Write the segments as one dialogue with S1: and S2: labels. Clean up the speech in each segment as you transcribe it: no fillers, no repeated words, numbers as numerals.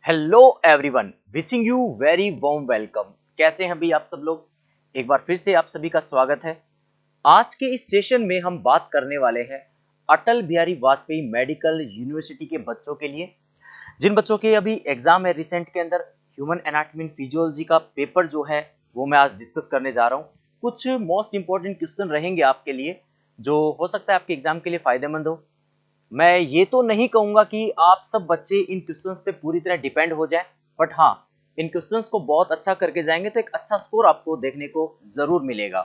S1: Hello everyone, wishing you very warm welcome. कैसे हैं भाई आप सब लोग। एक बार फिर से आप सभी का स्वागत है। आज के इस सेशन में हम बात करने वाले हैं अटल बिहारी वाजपेयी मेडिकल यूनिवर्सिटी के बच्चों के लिए, जिन बच्चों के अभी एग्जाम है रिसेंट के अंदर। ह्यूमन एनाटॉमी एंड फिजियोलॉजी का पेपर जो है वो मैं आज डिस्कस करने जा रहा हूँ। कुछ मोस्ट इंपॉर्टेंट क्वेश्चन रहेंगे आपके लिए जो हो सकता है आपके एग्जाम के लिए फायदेमंद हो। मैं ये तो नहीं कहूंगा कि आप सब बच्चे इन क्वेश्चंस पे पूरी तरह डिपेंड हो जाएं, बट हाँ, इन क्वेश्चंस को बहुत अच्छा करके जाएंगे तो एक अच्छा स्कोर आपको देखने को जरूर मिलेगा।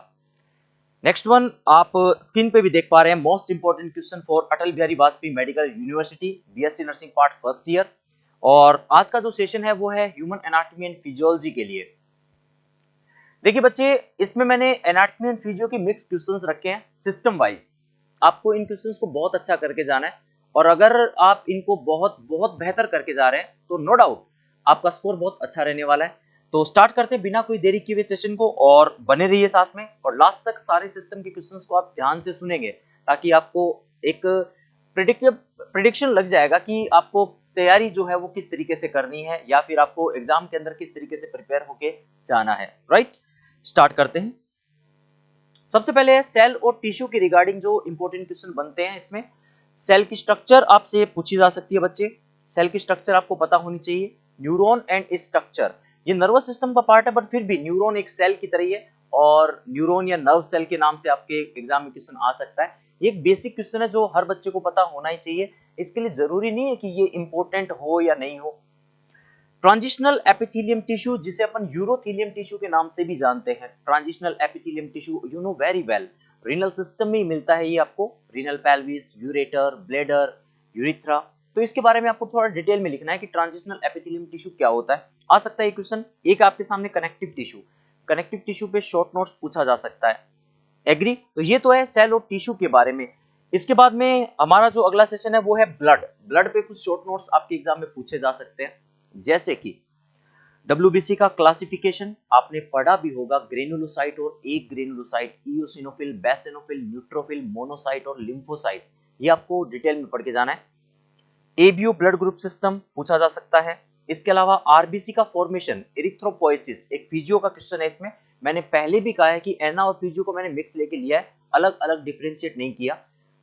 S1: नेक्स्ट वन आप स्क्रीन पे भी देख पा रहे हैं, most important question for Atal Bihari Vajpayee medical university BSc nursing part first year. और आज का जो सेशन है वो है ह्यूमन एनाटॉमी एंड फिजियोलॉजी के लिए। देखिए बच्चे, इसमें मैंने एनाटॉमी एंड फिजियो की मिक्स क्वेश्चंस रखे हैं सिस्टम वाइज। आपको इन क्वेश्चंस को बहुत अच्छा करके जाना है, और अगर आप इनको बहुत बहुत बेहतर करके जा रहे हैं तो नो डाउट आपका स्कोर बहुत अच्छा रहने वाला है। तो स्टार्ट करते हैं बिना कोई देरी किए हुए सेशन को, और बने रहिए साथ में और लास्ट तक सारे सिस्टम के क्वेश्चंस को आप ध्यान से सुनेंगे, ताकि आपको एक प्रिडिक्शन लग जाएगा कि आपको तैयारी जो है वो किस तरीके से करनी है, या फिर आपको एग्जाम के अंदर किस तरीके से प्रिपेयर होके जाना है। राइट, स्टार्ट करते हैं। सबसे पहले है सेल और टिश्यू के रिगार्डिंग जो इंपॉर्टेंट क्वेश्चन बनते हैं। इसमें सेल की स्ट्रक्चर आपसे पूछी जा सकती है बच्चे। सेल की स्ट्रक्चर आपको पता होनी चाहिए। न्यूरॉन एंड इट्स स्ट्रक्चर, ये नर्वस सिस्टम का पार्ट है, बट फिर भी न्यूरॉन एक सेल की तरह ही है, और न्यूरॉन या नर्व सेल के नाम से आपके एग्जाम में क्वेश्चन आ सकता है। ये एक बेसिक क्वेश्चन है जो हर बच्चे को पता होना ही चाहिए। इसके लिए जरूरी नहीं है कि ये इंपॉर्टेंट हो या नहीं हो। ट्रांजिशनल एपिथेलियम टिश्यू, जिसे अपन यूरोथेलियम टिश्यू के नाम से भी जानते हैं, transitional epithelium tissue you know very well, renal system में ही मिलता है ये आपको। Renal pelvis, ureter, bladder, urethra. तो इसके बारे में आपको थोड़ा डिटेल में लिखना है कि ट्रांजिशनल एपिथेलियम टिश्यू क्या होता है। आ सकता है ये क्वेश्चन। एक आपके सामने कनेक्टिव टिश्यू, कनेक्टिव टिश्यू पे शॉर्ट नोट्स पूछा जा सकता है। एग्री? तो ये तो है सेल और टिश्यू के बारे में। इसके बाद में हमारा जो अगला सेशन है वो है ब्लड। ब्लड पे कुछ शॉर्ट नोट्स आपके एग्जाम में पूछे जा सकते हैं, जैसे कि डब्ल्यूबीसी का क्लासिफिकेशन आपने पढ़ा भी होगा, ग्रेनुलोसाइट और एक ग्रेनुलोसाइट, इओसिनोफिल, बेसिनोफिल, न्यूट्रोफिल, मोनोसाइट और लिम्फोसाइट, ये आपको डिटेल में पढ़ के जाना है। एबीओ ब्लड ग्रुप सिस्टम पूछा जा सकता है। इसके अलावा आरबीसी का फॉर्मेशन, एरिथ्रोपोइसिस, एक फिजियो का क्वेश्चन है। इसमें मैंने पहले भी कहा है कि एना और फिजियो को मैंने मिक्स लेके लिया है, अलग अलग डिफरेंशिएट नहीं किया।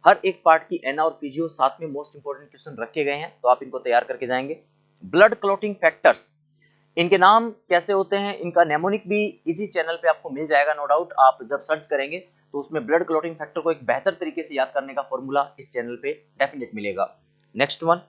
S1: हर एक पार्ट की एना और फिजियो साथ में मोस्ट इंपोर्टेंट क्वेश्चन रखे गए हैं, तो आप इनको तैयार करके जाएंगे। ब्लड क्लॉटिंग फैक्टर्स, इनके नाम कैसे होते हैं, इनका नेमोनिक भी इसी चैनल पे आपको मिल जाएगा नो डाउट। आप जब सर्च करेंगे तो उसमें ब्लड क्लॉटिंग फैक्टर को एक बेहतर तरीके से याद करने का फॉर्मूला इस चैनल पे डेफिनेट मिलेगा। Next one,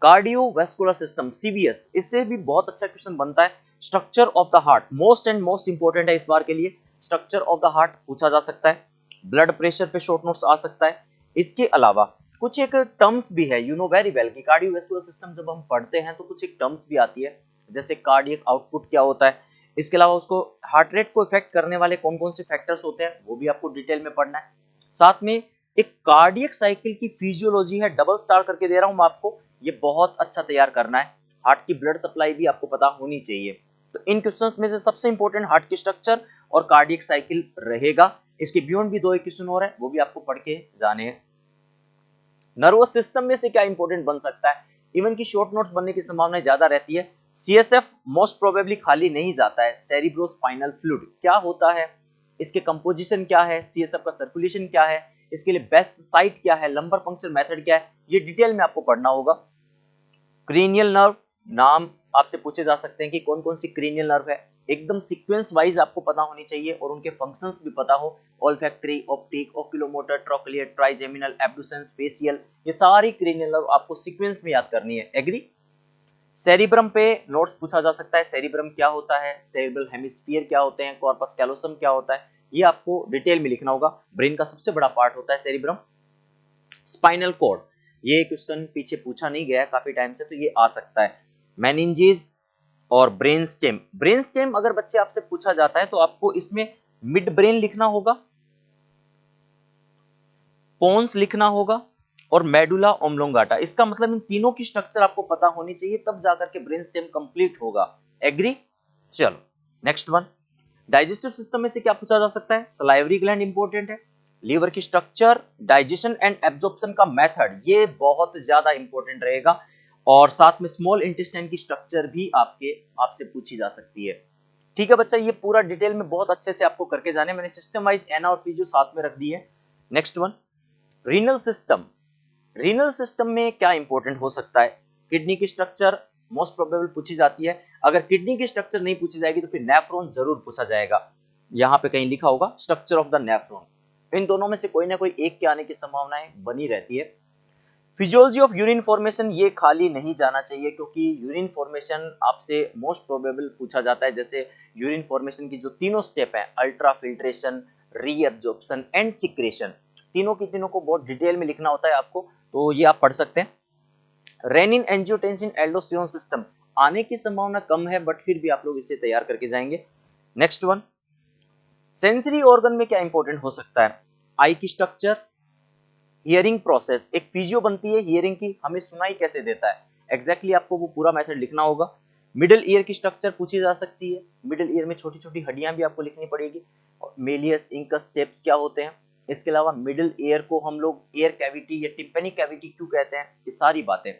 S1: cardiovascular system, CVS, इससे भी बहुत अच्छा क्वेश्चन बनता है। Structure of the heart, most and most important है इस बार के लिए। स्ट्रक्चर ऑफ द हार्ट पूछा जा सकता है। ब्लड प्रेशर पे शॉर्ट नोट्स आ सकता है। इसके अलावा कुछ एक टर्म्स भी है, यू नो वेरी वेल कि कार्डियोवैस्कुलर सिस्टम जब हम पढ़ते हैं तो कुछ एक टर्म्स भी आती है, जैसे कार्डियक आउटपुट क्या होता है। इसके अलावा उसको हार्ट रेट को इफेक्ट करने वाले कौन कौन से फैक्टर्स होते हैं वो भी आपको डिटेल में पढ़ना है। साथ में एक कार्डियक साइकिल की फिजियोलॉजी है, डबल स्टार करके दे रहा हूं मैं आपको, ये बहुत अच्छा तैयार करना है। हार्ट की ब्लड सप्लाई भी आपको पता होनी चाहिए। तो इन क्वेश्चंस में से सबसे इंपॉर्टेंट हार्ट की स्ट्रक्चर और कार्डियक साइकिल रहेगा। इसके बियॉन्ड भी दो एक क्वेश्चन और है, वो भी आपको पढ़ के जाने हैं। नर्वस सिस्टम में से क्या इंपॉर्टेंट बन सकता है, इवन की शॉर्ट नोट्स बनने की संभावना ज्यादा रहती है। सीएसएफ मोस्ट प्रोबेबली खाली नहीं जाता है। सेरिब्रोस्पाइनल फ्लूइड क्या होता है, इसके कंपोजिशन क्या है, सीएसएफ का सर्कुलेशन क्या है, इसके लिए बेस्ट साइट क्या है, लंबर पंक्चर मेथड क्या है, ये डिटेल में आपको पढ़ना होगा। क्रेनियल नर्व, नाम आपसे पूछे जा सकते हैं कि कौन कौन सी क्रेनियल नर्व है, एकदम सीक्वेंस वाइज आपको पता होनी चाहिए और उनके फंक्शंस भी पता हो। Olfactory, optic, oculomotor, trochlear, trigeminal, abducens, facial, ये सारी क्रेनियल नर्व आपको सीक्वेंस में याद करनी है। एग्री? सेरिब्रम पे नोट्स पूछा जा सकता है। सेरिब्रम क्या होता है, सेरिब्रल हेमिस्फीयर क्या होते हैं, कॉर्पस कैलोसम क्या होता है, ये आपको डिटेल में लिखना होगा। ब्रेन का सबसे बड़ा पार्ट होता है सेरिब्रम। स्पाइनल कॉर्ड, ये क्वेश्चन पीछे पूछा नहीं गया काफी टाइम से, तो ये आ सकता है। मेनिंजेस और ब्रेन स्टेम, ब्रेन स्टेम अगर बच्चे आपसे पूछा जाता है तो आपको इसमें मिड ब्रेन लिखना होगा, पोन्स लिखना होगा और मेडुला ओब्लोंगाटा। इसका मतलब इन तीनों की स्ट्रक्चर आपको पता होनी चाहिए, तब जाकर के ब्रेन स्टेम कंप्लीट होगा। एग्री? चलो नेक्स्ट वन, डाइजेस्टिव सिस्टम में से क्या पूछा जा सकता है, सलाइवरी ग्लैंड इंपॉर्टेंट है। लीवर की स्ट्रक्चर, डाइजेशन एंड एब्जॉर्प्शन का मेथड, ये बहुत ज्यादा इंपॉर्टेंट रहेगा। और साथ में स्मॉल इंटेस्टाइन की स्ट्रक्चर भी आपसे पूछी जा सकती है। ठीक है बच्चा, ये पूरा डिटेल में बहुत अच्छे से आपको करके जाने, मैंने सिस्टम वाइज एना और फिजियो साथ में रख दी है। Next one, renal system. Renal system में क्या इंपॉर्टेंट हो सकता है? किडनी की स्ट्रक्चर मोस्ट प्रोबेबल पूछी जाती है। अगर किडनी की स्ट्रक्चर नहीं पूछी जाएगी तो फिर नेफ्रॉन जरूर पूछा जाएगा। यहां पे कहीं लिखा होगा स्ट्रक्चर ऑफ द नेफ्रॉन। इन दोनों में से कोई ना कोई एक के आने की संभावनाएं बनी रहती है। फिजियोलॉजी ऑफ यूरिन फॉर्मेशन, ये खाली नहीं जाना चाहिए क्योंकि यूरिन फॉर्मेशन आपसे मोस्ट प्रोबेबल पूछा जाता है। जैसे यूरिन फॉर्मेशन की जो तीनों स्टेप है, ultra filtration, reabsorption and secretion, तीनों की तीनों को बहुत डिटेल में लिखना होता है आपको, तो ये आप पढ़ सकते हैं। रेनिन एंजियोटेंसिन एल्डोस्टेरोन सिस्टम आने की संभावना कम है, बट फिर भी आप लोग इसे तैयार करके जाएंगे। नेक्स्ट वन, सेंसरी ऑर्गन में क्या इंपॉर्टेंट हो सकता है? आई की स्ट्रक्चर, हियरिंग प्रोसेस, एक फिजियो बनती है हियरिंग की, हमें सुनाई कैसे देता है, एग्जैक्टली आपको वो पूरा मेथड लिखना होगा। मिडिल ईयर की स्ट्रक्चर पूछी जा सकती है, मिडिल ईयर में छोटी छोटी हड्डियां भी आपको लिखनी पड़ेगी। मेलियस इंकस स्टेप्स क्या होते हैं, इसके अलावा मिडिल ईयर को हम लोग ईयर कैविटी या टिम्पेनिक कैविटी क्यों कहते हैं, ये सारी बातें।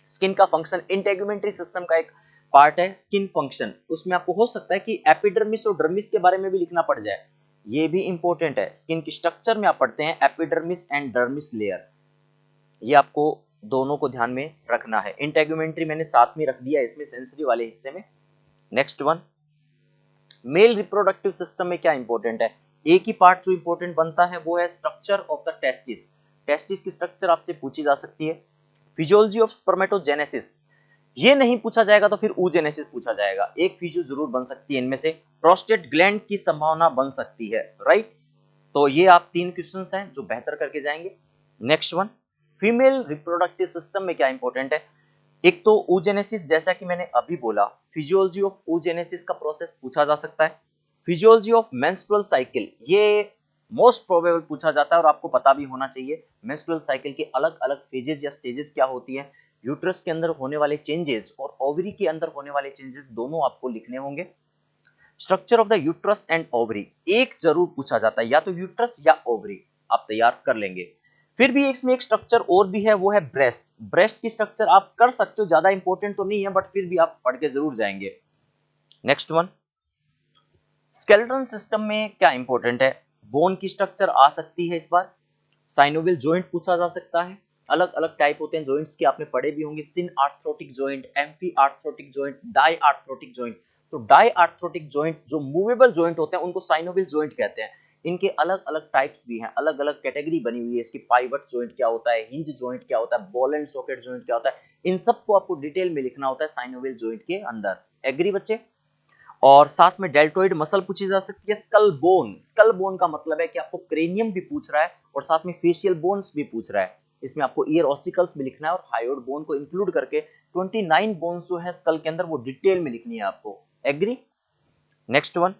S1: स्किन का फंक्शन, इंटेगुमेंट्री सिस्टम का एक पार्ट है स्किन फंक्शन, उसमें आपको हो सकता है कि एपिडर्मिस और डर्मिस के बारे में भी लिखना पड़ जाए, ये भी इंपॉर्टेंट है। स्किन की स्ट्रक्चर में आप पढ़ते हैं एपिडर्मिस एंड डर्मिस लेयर, ये आपको दोनों को ध्यान में रखना है। इंटेगुमेंट्री मैंने साथ में रख दिया इसमें सेंसरी वाले हिस्से में। Next one, male reproductive system में क्या इंपॉर्टेंट है? एक ही पार्ट जो इंपॉर्टेंट बनता है वो है structure of the testis, testis की स्ट्रक्चर आपसे पूछी जा सकती है। फिजियोलॉजी ऑफ स्पर्मेटोजेनेसिस, ये नहीं पूछा जाएगा तो फिर oogenesis पूछा जाएगा, एक फिजियो जरूर बन सकती है इनमें से। प्रोस्टेट ग्लैंड की संभावना बन सकती है, राइट? तो ये आप 3 क्वेश्चंस हैं जो बेहतर करके जाएंगे। Next one, female reproductive system में क्या इंपॉर्टेंट है? एक तो oogenesis, जैसा कि मैंने अभी बोला, फिजियोलॉजी ऑफ oogenesis का प्रोसेस पूछा जा सकता है। फिजियोलॉजी ऑफ मेंस्ट्रुअल साइकिल, ये मोस्ट प्रोबेबल पूछा जाता है और आपको पता भी होना चाहिए मेंस्ट्रुअल साइकिल के अलग अलग फेजेस या स्टेजेस क्या होती हैं, यूट्रस के अंदर होने वाले चेंजेस और ओवरी के अंदर होने वाले चेंजेस, दोनों आपको लिखने होंगे। Structure of the uterus and ovary, एक जरूर पूछा जाता है, या तो यूट्रस या ओवरी, आप तैयार कर लेंगे। फिर भी इसमें एक स्ट्रक्चर और भी है, वो है ब्रेस्ट। ब्रेस्ट की स्ट्रक्चर आप कर सकते हो, ज्यादा इंपॉर्टेंट तो नहीं है, बट फिर भी आप पढ़ के जरूर जाएंगे। नेक्स्ट वन, स्केलेटन सिस्टम में क्या इंपॉर्टेंट है? बोन की स्ट्रक्चर आ सकती है इस बार, साइनोवियल जॉइंट पूछा जा सकता है, अलग अलग टाइप होते हैं जॉइंट्स के, आपने पढ़े भी होंगे, synarthrotic joint, amphiarthrotic joint, diarthrotic joint. तो डाई आर्थ्रोटिक जॉइंट जो मूवेबल जॉइंट होते हैं उनको साइनोवियल जॉइंट कहते हैं। इनके अलग अलग टाइप्स भी हैं, अलग अलग कैटेगरी बनी हुई है इसकी। पाइवट जॉइंट क्या होता है, हिंज जॉइंट क्या होता है, बॉल एंड सॉकेट जॉइंट क्या होता है, इन सबको आपको डिटेल में लिखना होता है साइनोवियल जॉइंट के अंदर। एग्री बच्चे? और साथ में डेल्टोइड मसल पूछी जा सकती है। स्कल बोन, स्कल बोन का मतलब है कि आपको क्रेनियम भी पूछ रहा है और साथ में फेशियल बोन्स भी पूछ रहा है, इसमें आपको ईयर ऑसिकल्स भी लिखना है और हायोइड बोन को इंक्लूड करके 29 बोन्स जो है स्कल के अंदर वो डिटेल में लिखनी है आपको। Agree? Next one,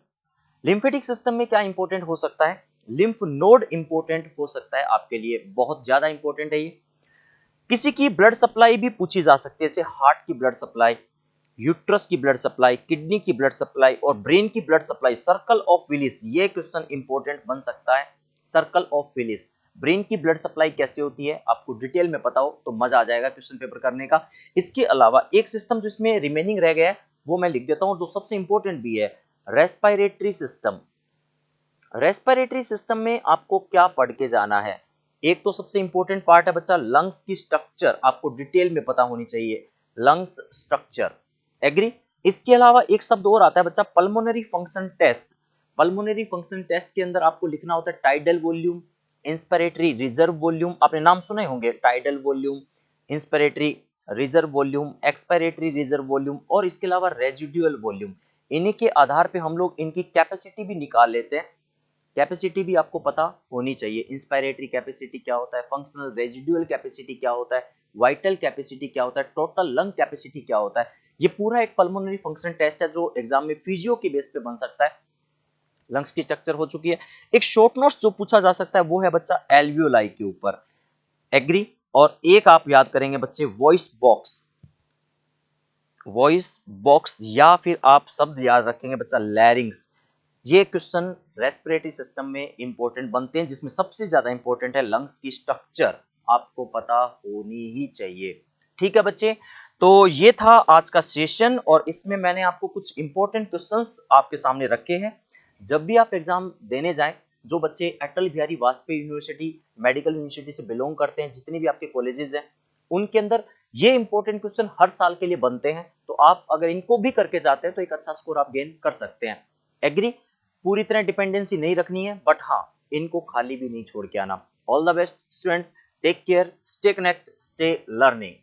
S1: lymphatic system में क्या इंपॉर्टेंट हो सकता है? लिम्फ नोड इंपॉर्टेंट हो सकता है आपके लिए, बहुत ज्यादा इंपॉर्टेंट है ये। किसी की ब्लड सप्लाई भी पूछी जा सकती है, जैसे हार्ट की ब्लड सप्लाई, यूट्रस की ब्लड सप्लाई, किडनी की ब्लड सप्लाई और ब्रेन की blood supply. Circle of Willis, ये क्वेश्चन इंपॉर्टेंट बन सकता है। सर्कल ऑफ विलिस, ब्रेन की ब्लड सप्लाई कैसे होती है, आपको डिटेल में पता हो तो मजा आ जाएगा क्वेश्चन पेपर करने का। इसके अलावा एक सिस्टम जो इसमें रिमेनिंग रह गया है वो मैं लिख देता हूं, जो सबसे इंपॉर्टेंट भी है, रेस्पिरेटरी सिस्टम। रेस्पिरेटरी सिस्टम में आपको क्या पढ़ के जाना है? एक तो सबसे इंपॉर्टेंट पार्ट है बच्चा लंग्स की स्ट्रक्चर, आपको डिटेल में पता होनी चाहिए, लंग्स स्ट्रक्चर। एग्री? इसके अलावा एक शब्द और आता है बच्चा, pulmonary function test. Pulmonary function test के अंदर आपको लिखना होता है tidal volume, inspiratory reserve volume, आपने नाम सुने होंगे, tidal volume, inspiratory reserve volume, expiratory reserve volume और इसके अलावा रेजिडुअल वॉल्यूम। इन्हीं के आधार पे हम लोग इनकी कैपेसिटी भी निकाल लेते हैं। कैपेसिटी भी आपको पता होनी चाहिए, इंस्पायरेटरी कैपेसिटी क्या होता है, फंक्शनल रेजिडुअल कैपेसिटी क्या होता है, वाइटल कैपेसिटी क्या होता है, टोटल लंग कैपेसिटी क्या होता है। ये पूरा एक पल्मोनरी फंक्शन टेस्ट है जो एग्जाम में फिजियो के बेस पे बन सकता है। लंग्स की स्ट्रक्चर हो चुकी है। एक शॉर्ट नोट्स जो पूछा जा सकता है वो है बच्चा एल्वियोलाई के ऊपर। एग्री? और एक आप याद करेंगे बच्चे, वॉइस बॉक्स, वॉइस बॉक्स, या फिर आप शब्द याद रखेंगे बच्चा लैरिंग्स। ये क्वेश्चन रेस्पिरेटरी सिस्टम में इंपॉर्टेंट बनते हैं, जिसमें सबसे ज्यादा इंपॉर्टेंट है लंग्स की स्ट्रक्चर, आपको पता होनी ही चाहिए। ठीक है बच्चे, तो ये था आज का सेशन और इसमें मैंने आपको कुछ इंपॉर्टेंट क्वेश्चंस आपके सामने रखे हैं। जब भी आप एग्जाम देने जाएं, जो बच्चे Atal Bihari Vajpayee university, medical university से बिलोंग करते हैं, जितने भी आपके कॉलेजेस हैं, उनके अंदर ये इंपॉर्टेंट क्वेश्चन हर साल के लिए बनते हैं। तो आप अगर इनको भी करके जाते हैं तो एक अच्छा स्कोर आप गेन कर सकते हैं। एग्री? पूरी तरह डिपेंडेंसी नहीं रखनी है, बट हाँ, इनको खाली भी नहीं छोड़ के आना। All the best students, take care, stay connect, stay learning.